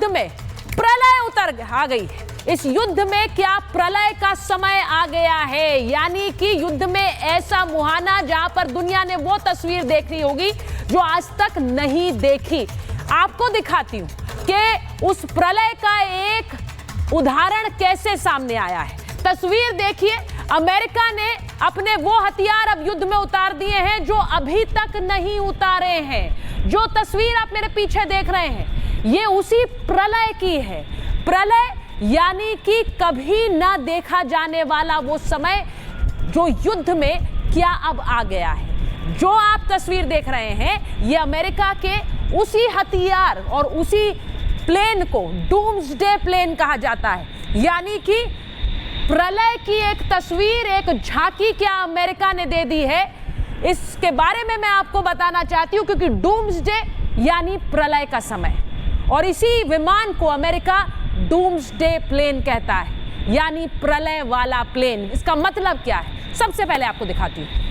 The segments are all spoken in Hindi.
में प्रलय आ गई है। इस युद्ध में क्या प्रलय का समय आ गया है, यानी कि युद्ध में ऐसा मुहाना जहां पर दुनिया ने वो तस्वीर देखनी होगी जो आज तक नहीं देखी। आपको दिखाती हूं कि उस प्रलय का एक उदाहरण कैसे सामने आया है। तस्वीर देखिए, अमेरिका ने अपने वो हथियार अब युद्ध में उतार दिए हैं जो अभी तक नहीं उतारे हैं। जो तस्वीर आप मेरे पीछे देख रहे हैं ये उसी प्रलय की है। प्रलय यानी कि कभी ना देखा जाने वाला वो समय जो युद्ध में क्या अब आ गया है। जो आप तस्वीर देख रहे हैं ये अमेरिका के उसी हथियार और उसी प्लेन को डूम्सडे प्लेन कहा जाता है, यानी कि प्रलय की एक तस्वीर, एक झांकी क्या अमेरिका ने दे दी है। इसके बारे में मैं आपको बताना चाहती हूं क्योंकि डूम्सडे यानी प्रलय का समय, और इसी विमान को अमेरिका डूम्सडे प्लेन कहता है, यानी प्रलय वाला प्लेन। इसका मतलब क्या है सबसे पहले आपको दिखाती हूं।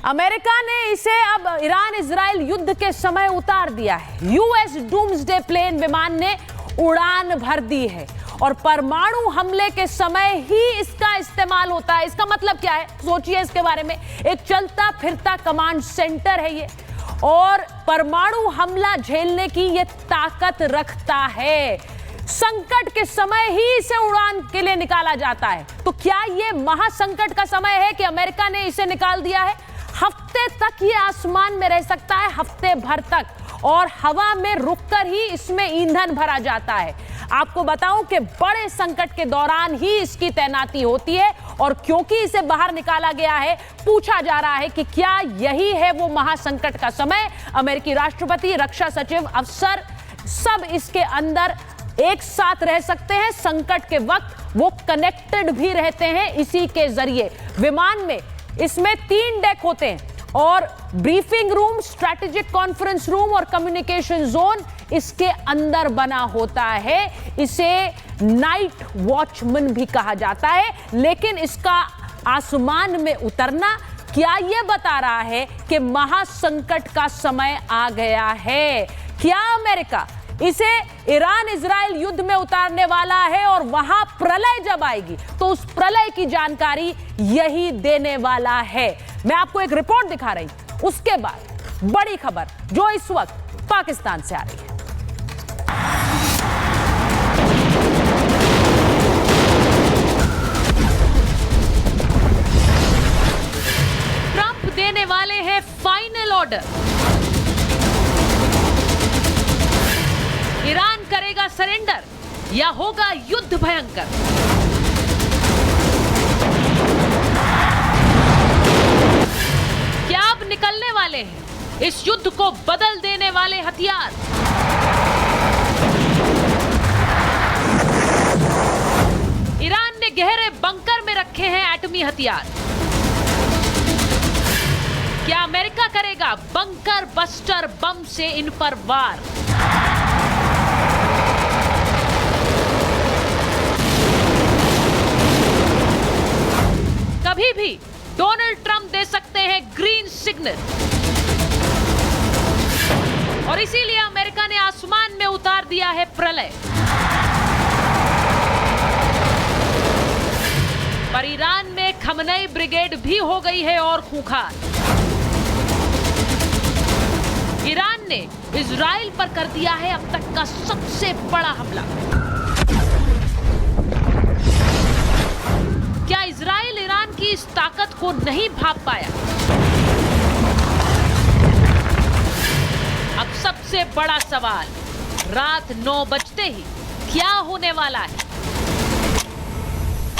अमेरिका ने इसे अब ईरान इजराइल युद्ध के समय उतार दिया है। यूएस डूम्सडे प्लेन विमान ने उड़ान भर दी है और परमाणु हमले के समय ही इसका इस्तेमाल होता है। इसका मतलब क्या है सोचिए इसके बारे में। एक चलता फिरता कमांड सेंटर है ये, और परमाणु हमला झेलने की ये ताकत रखता है। संकट के समय ही इसे उड़ान के लिए निकाला जाता है। तो क्या ये महासंकट का समय है कि अमेरिका ने इसे निकाल दिया है? हफ्ते तक ये आसमान में रह सकता है, हफ्ते भर तक, और हवा में रुककर ही इसमें ईंधन भरा जाता है। आपको बताऊं कि बड़े संकट के दौरान ही इसकी तैनाती होती है, और क्योंकि इसे बाहर निकाला गया है पूछा जा रहा है कि क्या यही है वो महासंकट का समय। अमेरिकी राष्ट्रपति, रक्षा सचिव, अफसर सब इसके अंदर एक साथ रह सकते हैं। संकट के वक्त वो कनेक्टेड भी रहते हैं इसी के जरिए। विमान में इसमें 3 डेक होते हैं और briefing room, strategic conference room और कम्युनिकेशन जोन इसके अंदर बना होता है। इसे नाइट वॉचमैन भी कहा जाता है। लेकिन इसका आसमान में उतरना क्या यह बता रहा है कि महासंकट का समय आ गया है? क्या अमेरिका इसे ईरान इजराइल युद्ध में उतारने वाला है और वहां प्रलय जब आएगी तो उस प्रलय की जानकारी यही देने वाला है? मैं आपको एक रिपोर्ट दिखा रही हूं, उसके बाद बड़ी खबर जो इस वक्त पाकिस्तान से आ रही है। ट्रंप देने वाले हैं फाइनल ऑर्डर। ईरान करेगा सरेंडर या होगा युद्ध भयंकर? क्या अब निकलने वाले हैं इस युद्ध को बदल देने वाले हथियार? ईरान ने गहरे बंकर में रखे हैं एटमी हथियार। क्या अमेरिका करेगा बंकर बस्टर बम से इन पर वार? कभी भी डोनाल्ड ट्रंप दे सकते हैं ग्रीन सिग्नल, और इसीलिए अमेरिका ने आसमान में उतार दिया है प्रलय। पर ईरान में खमनई ब्रिगेड भी हो गई है और खूंखार। ईरान ने इजराइल पर कर दिया है अब तक का सबसे बड़ा हमला। क्या इजराइल ईरान की इस ताकत को नहीं भांप पाया? अब सबसे बड़ा सवाल, रात 9 बजते ही क्या होने वाला है?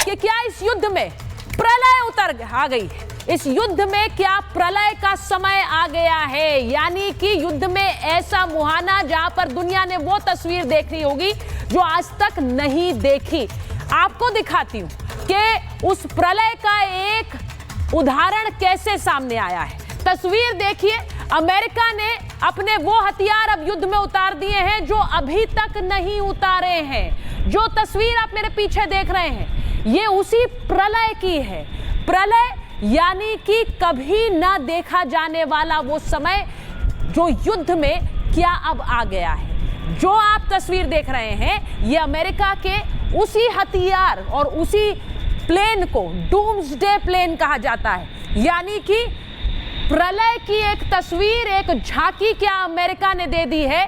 कि क्या इस युद्ध में प्रलय आ गई है? इस युद्ध में क्या प्रलय का समय आ गया है, यानी कि युद्ध में ऐसा मुहाना जहां पर दुनिया ने वो तस्वीर देखनी होगी जो आज तक नहीं देखी। आपको दिखाती हूं कि उस प्रलय का एक उदाहरण कैसे सामने आया है। तस्वीर देखिए, अमेरिका ने अपने वो हथियार अब युद्ध में उतार दिए हैं जो अभी तक नहीं उतारे हैं। जो तस्वीर आप मेरे पीछे देख रहे हैं ये उसी प्रलय की है। प्रलय यानी कि कभी ना देखा जाने वाला वो समय जो युद्ध में क्या अब आ गया है। जो आप आप तस्वीर देख रहे हैं ये अमेरिका के उसी हथियार और उसी प्लेन को डूम्सडे प्लेन कहा जाता है, यानी कि प्रलय की एक तस्वीर, एक झांकी क्या अमेरिका ने दे दी है,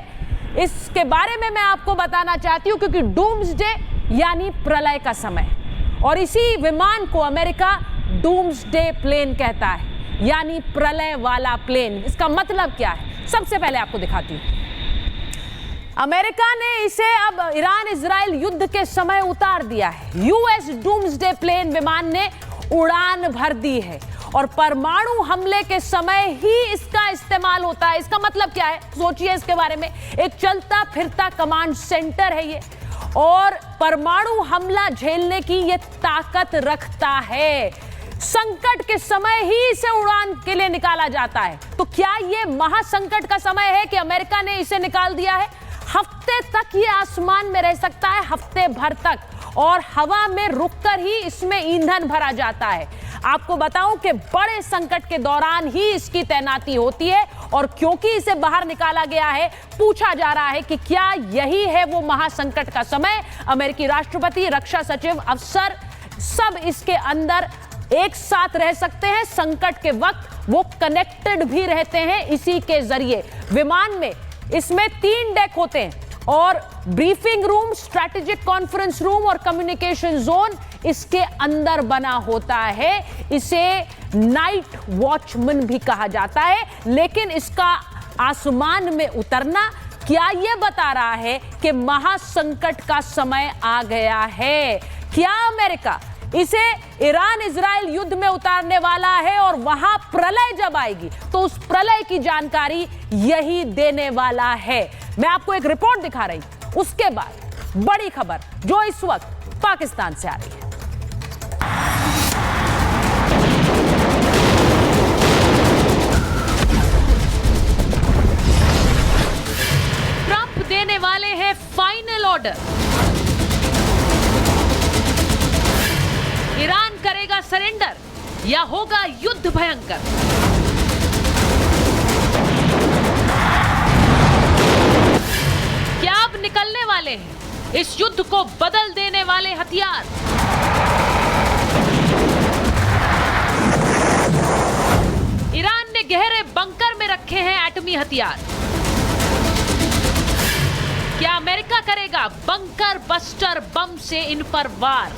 इसके बारे में मैं आपको बताना चाहती हूं, क्योंकि डूम्सडे यानी प्रलय का समय, और इसी विमान को अमेरिका डूम्सडे प्लेन कहता है, यानी प्रलय वाला प्लेन। इसका मतलब क्या है, सबसे पहले आपको दिखाती हूं। अमेरिका ने इसे अब ईरान इजराइल युद्ध के समय उतार दिया है। यूएस डूम्सडे प्लेन विमान ने उड़ान भर दी है और परमाणु हमले के समय ही इसका इस्तेमाल होता है। इसका मतलब क्या है, सोचिए इसके बारे में। एक चलता फिरता कमांड सेंटर है ये, और परमाणु हमला झेलने की ये ताकत रखता है। संकट के समय ही इसे उड़ान के लिए निकाला जाता है। तो क्या ये महासंकट का समय है कि अमेरिका ने इसे निकाल दिया है? हफ्ते तक ये आसमान में रह सकता है, हफ्ते भर तक, और हवा में रुककर ही इसमें ईंधन भरा जाता है। आपको बताऊं कि बड़े संकट के दौरान ही इसकी तैनाती होती है, और क्योंकि इसे बाहर निकाला गया है, पूछा जा रहा है कि क्या यही है वो महासंकट का समय। अमेरिकी राष्ट्रपति, रक्षा सचिव, अफसर सब इसके अंदर एक साथ रह सकते हैं। संकट के वक्त वो कनेक्टेड भी रहते हैं इसी के जरिए। विमान में इसमें 3 डेक होते हैं, और briefing room, strategic conference room और कम्युनिकेशन जोन इसके अंदर बना होता है। इसे नाइट वॉचमैन भी कहा जाता है। लेकिन इसका आसमान में उतरना क्या यह बता रहा है कि महासंकट का समय आ गया है? क्या अमेरिका इसे ईरान इजराइल युद्ध में उतारने वाला है, और वहां प्रलय जब आएगी तो उस प्रलय की जानकारी यही देने वाला है? मैं आपको एक रिपोर्ट दिखा रही हूं, उसके बाद बड़ी खबर जो इस वक्त पाकिस्तान से आ रही है। ट्रंप देने वाले हैं फाइनल ऑर्डर। ईरान करेगा सरेंडर या होगा युद्ध भयंकर? क्या अब निकलने वाले हैं इस युद्ध को बदल देने वाले हथियार? ईरान ने गहरे बंकर में रखे हैं एटमी हथियार। क्या अमेरिका करेगा बंकर बस्टर बम से इन पर वार?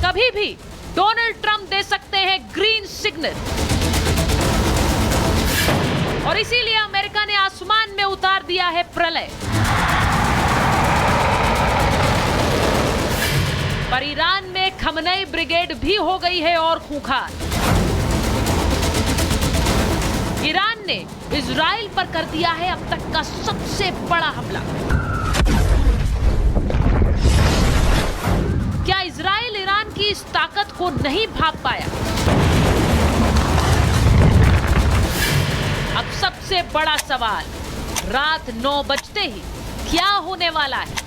कभी भी डोनाल्ड ट्रंप दे सकते हैं ग्रीन सिग्नल, और इसीलिए अमेरिका ने आसमान में उतार दिया है प्रलय। पर ईरान में खमनई ब्रिगेड भी हो गई है और खूंखार। ईरान ने इजराइल पर कर दिया है अब तक का सबसे बड़ा हमला। क्या इजराइल ईरान की इस ताकत को नहीं भांप पाया? अब सबसे बड़ा सवाल, रात 9 बजते ही क्या होने वाला है?